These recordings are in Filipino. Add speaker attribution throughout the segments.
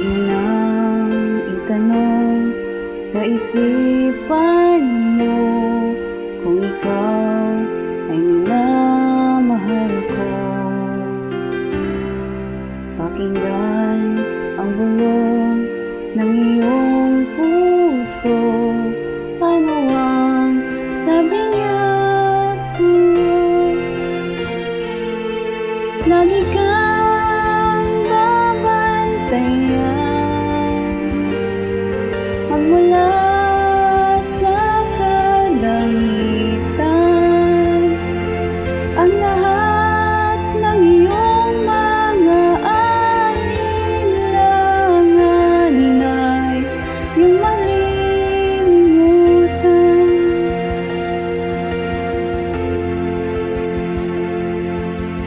Speaker 1: Mainam itanong sa isipan mo kung ikaw ay minamahal ko. Pakinggan ang bulong ng iyong puso. Ano ang sabi niya sa'yo? Lagi kang babantayan magmula sa kalangitan. Ang lahat ng iyong mga alinlanganin ay iyong malilimutan.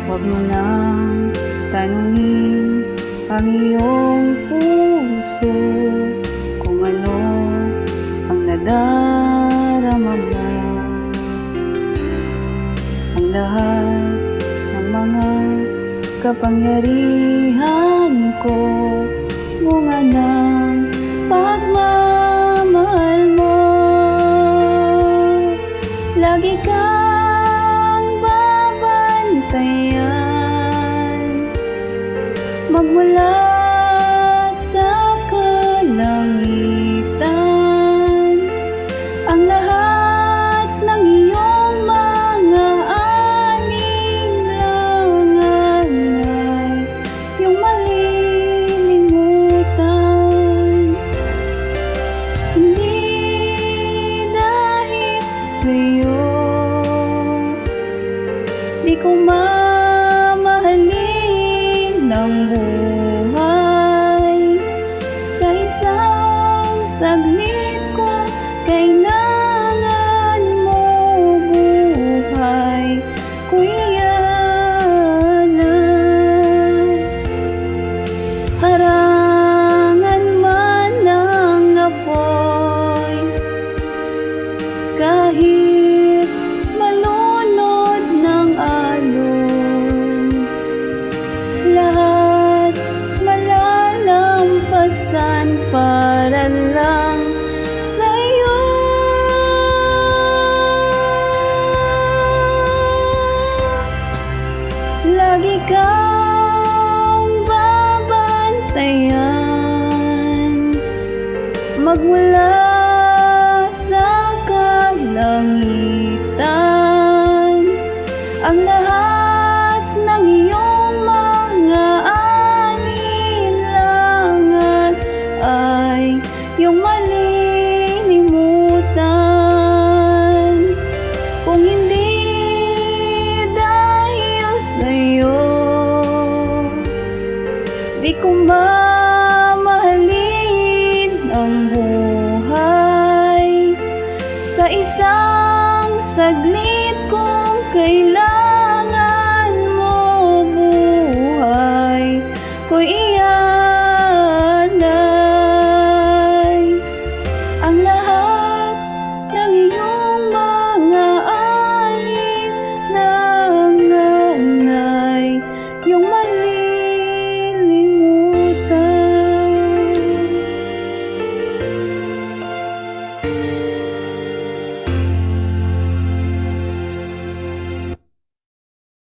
Speaker 1: Huwag mo nang tanungin ang iyong puso kung ano ang nadarama mo. Ang lahat ng mga kapangyarihan ko, bunga ng pagmamahal mo. Lagi kang babantayan magmula sa kalangitan. Ang lahat ng iyong mga alinlangan ay iyong malilimutan. Hindi dahil sa'yo di ko mamahalin ng buhay. Sa isang saglit ko kailangan mo buhay ko iyan. Harangan man ng apoy, kahit malunod ng alon, lahat malalampasan para lang sa'yo. Lagi kang babantayan magmula sa kalangitan. Ang lahat ng iyong mga alinlangan ay iyong malilimutan. Kung hindi dahil sa'yo, di ko mamahalin ang buhay. Sa isang saglit kung kailangan mo buhay ko iyan.